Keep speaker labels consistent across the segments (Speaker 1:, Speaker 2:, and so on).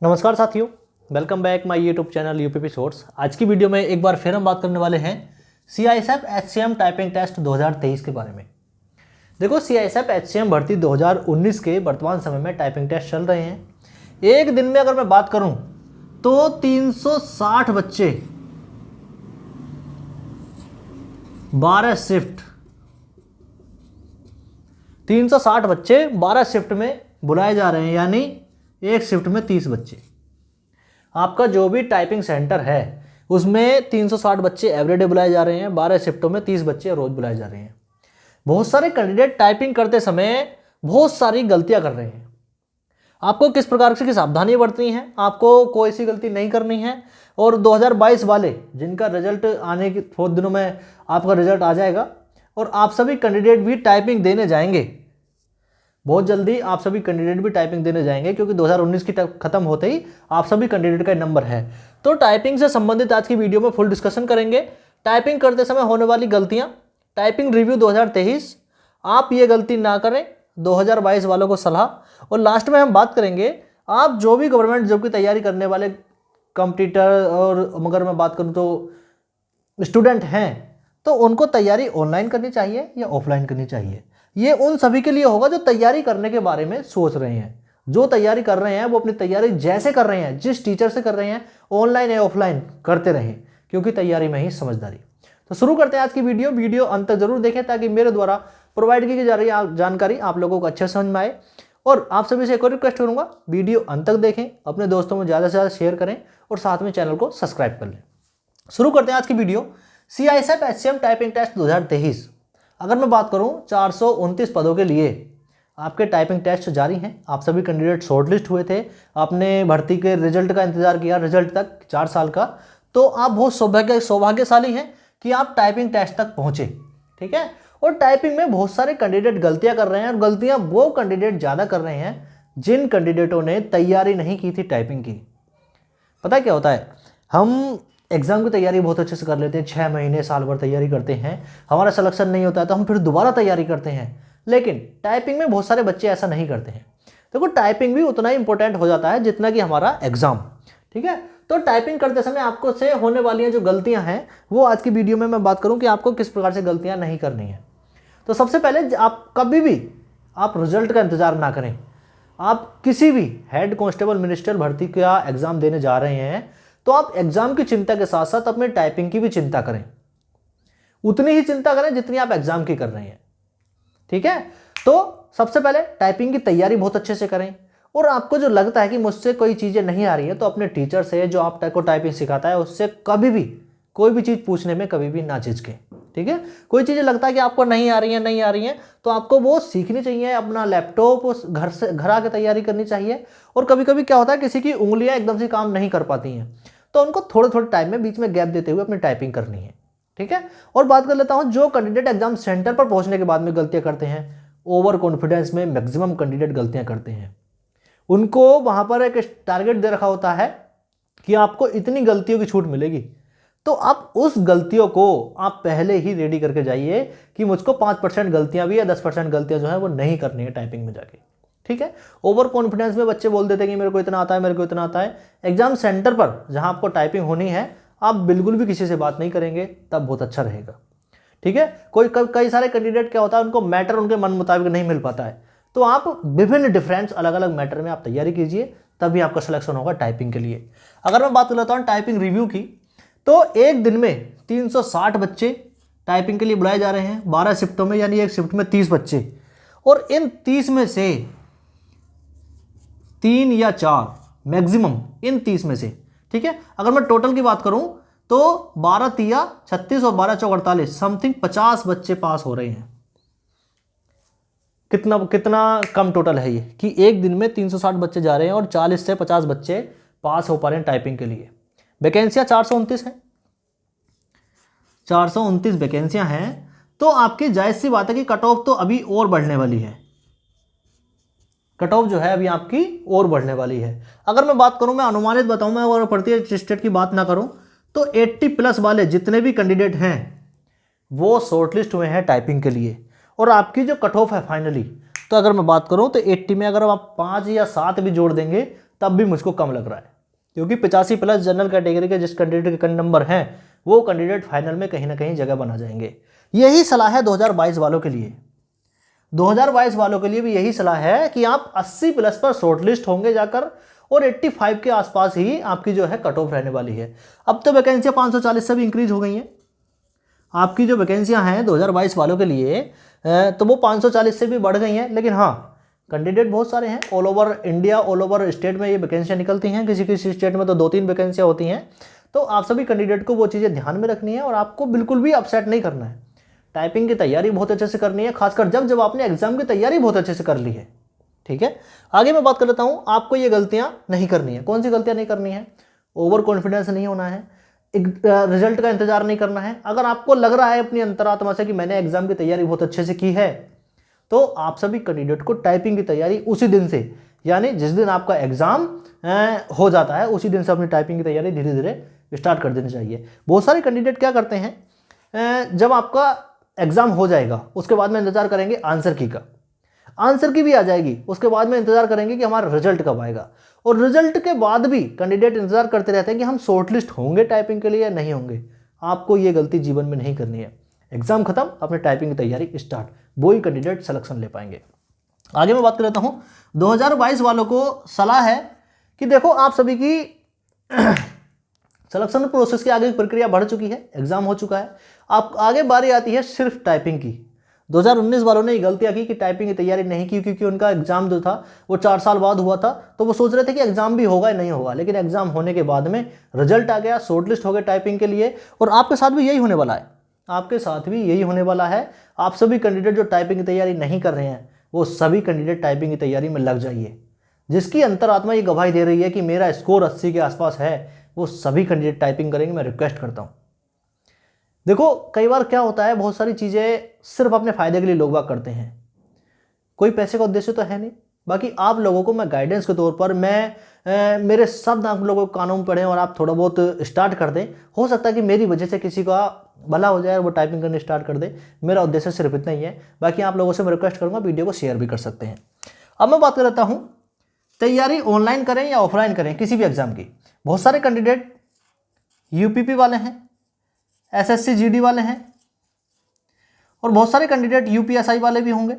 Speaker 1: नमस्कार साथियों, welcome back my YouTube channel UPP source. आज की वीडियो में एक बार फिर हम बात करने वाले हैं CISF HCM टाइपिंग टेस्ट 2023 के बारे में। देखो, CISF HCM भर्ती 2019 के वर्तमान समय में टाइपिंग टेस्ट चल रहे हैं। एक दिन में अगर मैं बात करूं तो 360 बच्चे 12 शिफ्ट 360 बच्चे 12 शिफ्ट में बुलाए जा रहे हैं, यानी एक शिफ्ट में 30 बच्चे। आपका जो भी टाइपिंग सेंटर है उसमें 360 बच्चे एवरीडे बुलाए जा रहे हैं, 12 शिफ्टों में 30 बच्चे रोज बुलाए जा रहे हैं। बहुत सारे कैंडिडेट टाइपिंग करते समय बहुत सारी गलतियां कर रहे हैं। आपको किस प्रकार से सावधानी बरतनी है, आपको कोई सी गलती नहीं करनी है। और 2022 वाले जिनका रिजल्ट आने के थोड़े दिनों में आपका रिजल्ट आ जाएगा और आप सभी कैंडिडेट भी टाइपिंग देने जाएंगे। बहुत जल्दी आप सभी कैंडिडेट भी टाइपिंग देने जाएंगे, क्योंकि 2019 की खत्म होते ही आप सभी कैंडिडेट का नंबर है। तो टाइपिंग से संबंधित आज की वीडियो में फुल डिस्कशन करेंगे। टाइपिंग करते समय होने वाली गलतियां, टाइपिंग रिव्यू 2023, आप ये गलती ना करें, 2022 वालों को सलाह। और लास्ट में हम बात करेंगे आप जो भी गवर्नमेंट जॉब की तैयारी करने वाले कंपटीटर और अगर मैं बात करूँ तो स्टूडेंट हैं, तो उनको तैयारी ऑनलाइन करनी चाहिए या ऑफलाइन करनी चाहिए। ये उन सभी के लिए होगा जो तैयारी करने के बारे में सोच रहे हैं। जो तैयारी कर रहे हैं वो अपनी तैयारी जैसे कर रहे हैं, जिस टीचर से कर रहे हैं, ऑनलाइन या ऑफलाइन करते रहें, क्योंकि तैयारी में ही समझदारी। तो शुरू करते हैं आज की वीडियो अंत तक जरूर देखें, ताकि मेरे द्वारा प्रोवाइड की जा रही जानकारी आप लोगों को अच्छे समझ में आए। और आप सभी से एक और रिक्वेस्ट करूंगा, वीडियो अंत तक देखें, अपने दोस्तों में ज़्यादा से ज़्यादा शेयर करें और साथ में चैनल को सब्सक्राइब कर लें। शुरू करते हैं आज की video. CISF HCM typing test 2023, अगर मैं बात करूं 429 पदों के लिए आपके टाइपिंग टेस्ट जारी हैं। आप सभी कैंडिडेट शॉर्टलिस्ट हुए थे, आपने भर्ती के रिजल्ट का इंतजार किया, रिजल्ट तक 4 साल का। तो आप बहुत सौभाग्यशाली हैं कि आप टाइपिंग टेस्ट तक पहुंचे, ठीक है। और टाइपिंग में बहुत सारे कैंडिडेट गलतियां कर रहे हैं, और गलतियां वो कैंडिडेट ज़्यादा कर रहे हैं जिन कैंडिडेटों ने तैयारी नहीं की थी टाइपिंग की। पता क्या होता है, हम एग्जाम की तैयारी बहुत अच्छे से कर लेते हैं, 6 महीने साल भर तैयारी करते हैं, हमारा सिलेक्शन नहीं होता है तो हम फिर दोबारा तैयारी करते हैं। लेकिन टाइपिंग में बहुत सारे बच्चे ऐसा नहीं करते हैं। देखो, टाइपिंग भी उतना ही इंपॉर्टेंट हो जाता है जितना कि हमारा एग्जाम, ठीक है। तो टाइपिंग करते समय आपको से होने वाली जो गलतियां हैं वो आज की वीडियो में मैं बात करूं कि आपको किस प्रकार से गलतियां नहीं करनी है। तो सबसे पहले आप कभी भी आप रिजल्ट का इंतजार ना करें। आप किसी भी हेड कांस्टेबल मिनिस्टर भर्ती का एग्जाम देने जा रहे हैं तो आप एग्जाम की चिंता के साथ साथ अपने टाइपिंग की भी चिंता करें। उतनी ही चिंता करें जितनी आप एग्जाम की कर रहे हैं, ठीक है। तो सबसे पहले टाइपिंग की तैयारी बहुत अच्छे से करें। और आपको जो लगता है कि मुझसे कोई चीजें नहीं आ रही है, तो अपने टीचर से जो आपको टाइपिंग सिखाता है उससे कभी भी कोई भी चीज पूछने में कभी भी ना झिझकें, ठीक है। कोई चीजें लगता है कि आपको नहीं आ रही हैं तो आपको वो सीखनी चाहिए। अपना लैपटॉप घर आके तैयारी करनी चाहिए। और कभी कभी क्या होता है, किसी की उंगलियां एकदम से काम नहीं कर पाती हैं, तो उनको थोड़े थोड़े टाइम में बीच में गैप देते हुए अपनी टाइपिंग करनी है, ठीक है। और बात कर लेता हूं जो कैंडिडेट एग्जाम सेंटर पर पहुंचने के बाद में गलतियां करते हैं, ओवर कॉन्फिडेंस में मैक्सिमम कैंडिडेट गलतियां करते हैं। उनको वहां पर एक टारगेट दे रखा होता है कि आपको इतनी गलतियों की छूट मिलेगी, तो आप उस गलतियों को आप पहले ही रेडी करके जाइए कि मुझको 5% गलतियां भी या 10% गलतियां जो है वो नहीं करनी है टाइपिंग में जाके, ठीक है। ओवर कॉन्फिडेंस में बच्चे बोल देते हैं कि मेरे को इतना आता है, मेरे को इतना आता है। एग्जाम सेंटर पर जहां आपको टाइपिंग होनी है, आप बिल्कुल भी किसी से बात नहीं करेंगे, तब बहुत अच्छा रहेगा, ठीक है। कई सारे कैंडिडेट क्या होता है, उनको मैटर उनके मन मुताबिक नहीं मिल पाता है, तो आप विभिन्न डिफरेंस अलग अलग मैटर में आप तैयारी कीजिए, तभी आपका सिलेक्शन होगा टाइपिंग के लिए। अगर मैं बात कर लेता हूँ टाइपिंग रिव्यू की, तो एक दिन में 360 बच्चे टाइपिंग के लिए बुलाए जा रहे हैं 12 शिफ्टों में, यानी एक शिफ्ट में 30 बच्चे। और इन 30 में से 3 या 4 मैक्सिमम, इन 30 में से, ठीक है। अगर मैं टोटल की बात करूं तो 12 तिया 36 और 12 चौक 48, समथिंग 50 बच्चे पास हो रहे हैं। कितना कम टोटल है ये कि एक दिन में 360 बच्चे जा रहे हैं और 40 से 50 बच्चे पास हो पा रहे हैं टाइपिंग के लिए। वैकेंसियां 429 हैं, 429 वैकेंसियां हैं। तो आपकी जायज सी बात है कि कट ऑफ तो अभी और बढ़ने वाली है, कट ऑफ जो है अभी आपकी और बढ़ने वाली है। अगर मैं बात करूं, मैं अनुमानित बताऊं, मैं अगर प्रति स्टेट की बात ना करूं, तो 80+ वाले जितने भी कैंडिडेट हैं वो शॉर्टलिस्ट हुए हैं टाइपिंग के लिए। और आपकी जो कट ऑफ है फाइनली, तो अगर मैं बात करूं तो 80 में अगर आप 5 या 7 भी जोड़ देंगे तब भी मुझको कम लग रहा है, क्योंकि 85+ जनरल कैटेगरी के जिस कैंडिडेट के नंबर हैं वो कैंडिडेट फाइनल में कहीं ना कहीं जगह बना जाएंगे। यही सलाह है 2022 वालों के लिए। 2022 वालों के लिए भी यही सलाह है कि आप 80+ पर शॉर्टलिस्ट होंगे जाकर, और 85 के आसपास ही आपकी जो है कट ऑफ रहने वाली है। अब तो वैकेंसियाँ 540 से भी इंक्रीज हो गई हैं। आपकी जो वैकेंसियाँ हैं 2022 वालों के लिए तो वो 540 से भी बढ़ गई हैं। लेकिन हाँ, कैंडिडेट बहुत सारे हैं all over India, all over state में ये वैकेंसियाँ निकलती हैं। किसी किसी स्टेट में तो 2-3 वैकेंसियाँ होती हैं। तो आप सभी कैंडिडेट को वो चीज़ें ध्यान में रखनी है और आपको बिल्कुल भी अपसेट नहीं करना है। टाइपिंग की तैयारी बहुत अच्छे से करनी है, खासकर जब आपने एग्जाम की तैयारी बहुत अच्छे से कर ली है। ठीक है, आगे मैं बात कर लेता हूँ। आपको ये गलतियाँ नहीं करनी है। कौन सी गलतियाँ नहीं करनी है? ओवर कॉन्फिडेंस नहीं होना है, रिजल्ट का इंतजार नहीं करना है। अगर आपको लग रहा है अपनी अंतरात्मा से कि मैंने एग्जाम की तैयारी बहुत अच्छे से की है, तो आप सभी कैंडिडेट को टाइपिंग की तैयारी उसी दिन से, यानी जिस दिन आपका एग्जाम हो जाता है उसी दिन से अपनी टाइपिंग की तैयारी धीरे धीरे स्टार्ट कर देनी चाहिए। बहुत सारे कैंडिडेट क्या करते हैं, जब आपका एग्जाम हो जाएगा उसके बाद में इंतजार करेंगे आंसर की का, आंसर की भी आ जाएगी, उसके बाद में इंतजार करेंगे कि हमारा रिजल्ट कब आएगा। और रिजल्ट के बाद भी कैंडिडेट इंतजार करते रहते हैं कि हम शॉर्टलिस्ट होंगे टाइपिंग के लिए या नहीं होंगे। आपको ये गलती जीवन में नहीं करनी है। एग्जाम खत्म, अपने टाइपिंग की तैयारी स्टार्ट, वो ही कैंडिडेट सिलेक्शन ले पाएंगे। आगे मैं बात कर लेता हूँ। 2022 वालों को सलाह है कि देखो, आप सभी की सिलेक्शन प्रोसेस की आगे प्रक्रिया बढ़ चुकी है, एग्जाम हो चुका है, आप आगे बारी आती है सिर्फ टाइपिंग की। 2019 वालों ने ये गलतियां की कि टाइपिंग की तैयारी नहीं की, क्योंकि उनका एग्जाम जो था वो 4 साल बाद हुआ था, तो वो सोच रहे थे कि एग्जाम भी होगा या नहीं होगा। लेकिन एग्जाम होने के बाद में रिजल्ट आ गया, शॉर्टलिस्ट हो गए टाइपिंग के लिए। और आपके साथ भी यही होने वाला है, आपके साथ भी यही होने वाला है। आप सभी कैंडिडेट जो टाइपिंग की तैयारी नहीं कर रहे हैं, वो सभी कैंडिडेट टाइपिंग की तैयारी में लग जाइए। जिसकी अंतरात्मा ये गवाही दे रही है कि मेरा स्कोर 80 के आसपास है, वो सभी कैंडिडेट टाइपिंग करेंगे। मैं रिक्वेस्ट करता हूँ। देखो, कई बार क्या होता है, बहुत सारी चीज़ें सिर्फ अपने फायदे के लिए लोग बाग करते हैं, कोई पैसे का उद्देश्य तो है नहीं। बाकी आप लोगों को मैं गाइडेंस के तौर पर मेरे शब्द आप लोगों को कानों में पढ़ें और आप थोड़ा बहुत स्टार्ट कर दें। हो सकता है कि मेरी वजह से किसी का भला हो जाए और वो टाइपिंग करनी स्टार्ट कर दे। मेरा उद्देश्य सिर्फ इतना ही है। बाकी आप लोगों से मैं रिक्वेस्ट करूँगा, वीडियो को शेयर भी कर सकते हैं। अब मैं बात कर लेता हूँ, तैयारी ऑनलाइन करें या ऑफलाइन करें किसी भी एग्जाम की। बहुत सारे कैंडिडेट यूपीपी वाले हैं, एसएससी जीडी वाले हैं, और बहुत सारे कैंडिडेट यूपीएसआई वाले भी होंगे।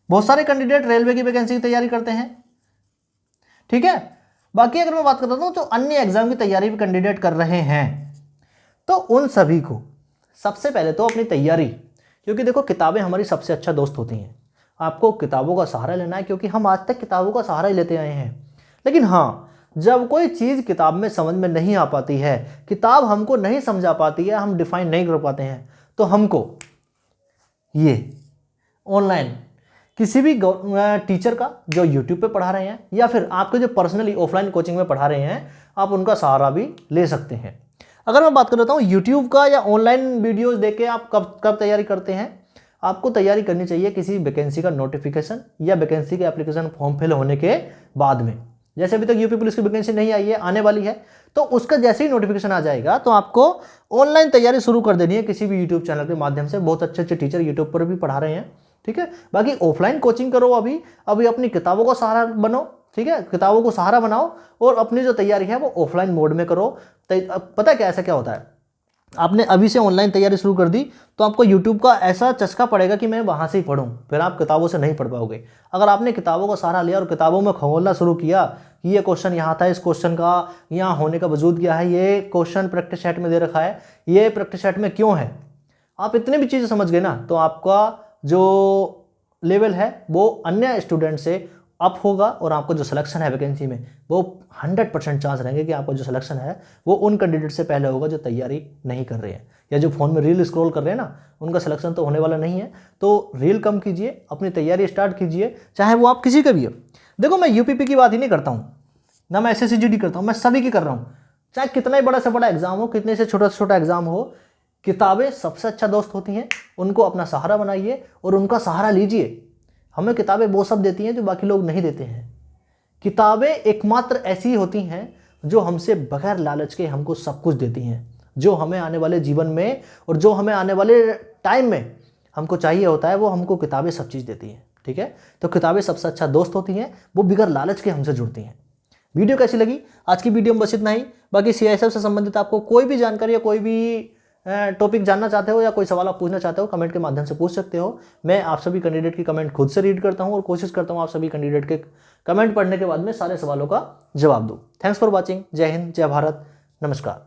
Speaker 1: बहुत सारे कैंडिडेट रेलवे की वैकेंसी की तैयारी करते हैं। ठीक है, बाकी अगर मैं बात करता हूं तो अन्य एग्जाम की तैयारी भी कैंडिडेट कर रहे हैं, तो उन सभी को सबसे पहले तो अपनी तैयारी, क्योंकि देखो किताबें हमारी सबसे अच्छा दोस्त होती हैं। आपको किताबों का सहारा लेना है, क्योंकि हम आज तक किताबों का सहारा ही लेते आए हैं। लेकिन हाँ, जब कोई चीज़ किताब में समझ में नहीं आ पाती है, किताब हमको नहीं समझा पाती है, हम डिफाइन नहीं कर पाते हैं, तो हमको ये ऑनलाइन किसी भी टीचर का जो यूट्यूब पे पढ़ा रहे हैं, या फिर आपके जो पर्सनली ऑफलाइन कोचिंग में पढ़ा रहे हैं, आप उनका सहारा भी ले सकते हैं। अगर मैं बात कर लेता हूँ यूट्यूब का या ऑनलाइन वीडियोज़ देख के आप कब तैयारी करते हैं, आपको तैयारी करनी चाहिए किसी वैकेंसी का नोटिफिकेशन या वैकेंसी के एप्लीकेशन फॉर्म फिल होने के बाद में। जैसे अभी तक यूपी पुलिस की वैकेंसी नहीं आई है, आने वाली है, तो उसका जैसे ही नोटिफिकेशन आ जाएगा तो आपको ऑनलाइन तैयारी शुरू कर देनी है किसी भी यूट्यूब चैनल के माध्यम से। बहुत अच्छे अच्छे टीचर यूट्यूब पर भी पढ़ा रहे हैं। ठीक है, बाकी ऑफलाइन कोचिंग करो, अभी अपनी किताबों का सहारा बनो। ठीक है, किताबों को सहारा बनाओ और अपनी जो तैयारी है वो ऑफलाइन मोड में करो। पता है क्या, ऐसा क्या होता है, आपने अभी से ऑनलाइन तैयारी शुरू कर दी तो आपको यूट्यूब का ऐसा चस्का पड़ेगा कि मैं वहाँ से ही पढूं, फिर आप किताबों से नहीं पढ़ पाओगे। अगर आपने किताबों का सहारा लिया और किताबों में खंगोलना शुरू किया कि ये क्वेश्चन यहाँ था, इस क्वेश्चन का यहाँ होने का वजूद क्या है, ये क्वेश्चन प्रैक्टिस सेट में दे रखा है, ये प्रैक्टिस सेट में क्यों है, आप इतनी भी चीज़ें समझ गए ना, तो आपका जो लेवल है वो अन्य स्टूडेंट से अप होगा और आपको जो सिलेक्शन है वैकेंसी में वो 100% चांस रहेंगे कि आपका जो सिलेक्शन है वो उन कैंडिडेट से पहले होगा जो तैयारी नहीं कर रहे हैं या जो फ़ोन में रील स्क्रॉल कर रहे हैं ना, उनका सिलेक्शन तो होने वाला नहीं है। तो रील कम कीजिए, अपनी तैयारी स्टार्ट कीजिए, चाहे वो आप किसी का भी हो। देखो, मैं यूपीपी की बात ही नहीं करता हूँ, ना मैं एसएससी जीडी करता हूँ, मैं सभी की कर रहा हूँ। चाहे कितना ही बड़ा से बड़ा एग्जाम हो, कितने से छोटा से छोटा एग्जाम हो, किताबें सबसे अच्छा दोस्त होती हैं। उनको अपना सहारा बनाइए और उनका सहारा लीजिए। हमें किताबें वो सब देती हैं जो बाकी लोग नहीं देते हैं। किताबें एकमात्र ऐसी होती हैं जो हमसे बगैर लालच के हमको सब कुछ देती हैं, जो हमें आने वाले जीवन में और जो हमें आने वाले टाइम में हमको चाहिए होता है, वो हमको किताबें सब चीज़ देती हैं। ठीक है। तो किताबें सबसे अच्छा दोस्त होती हैं, वो बिगर लालच के हमसे जुड़ती हैं। वीडियो कैसी लगी? आज की वीडियो में बस इतना ही। बाकी CISF से संबंधित आपको कोई भी जानकारी या कोई भी टॉपिक जानना चाहते हो या कोई सवाल आप पूछना चाहते हो, कमेंट के माध्यम से पूछ सकते हो। मैं आप सभी कैंडिडेट की कमेंट खुद से रीड करता हूं और कोशिश करता हूं आप सभी कैंडिडेट के कमेंट पढ़ने के बाद में सारे सवालों का जवाब दूं। Thanks for watching. जय हिंद, जय भारत, नमस्कार।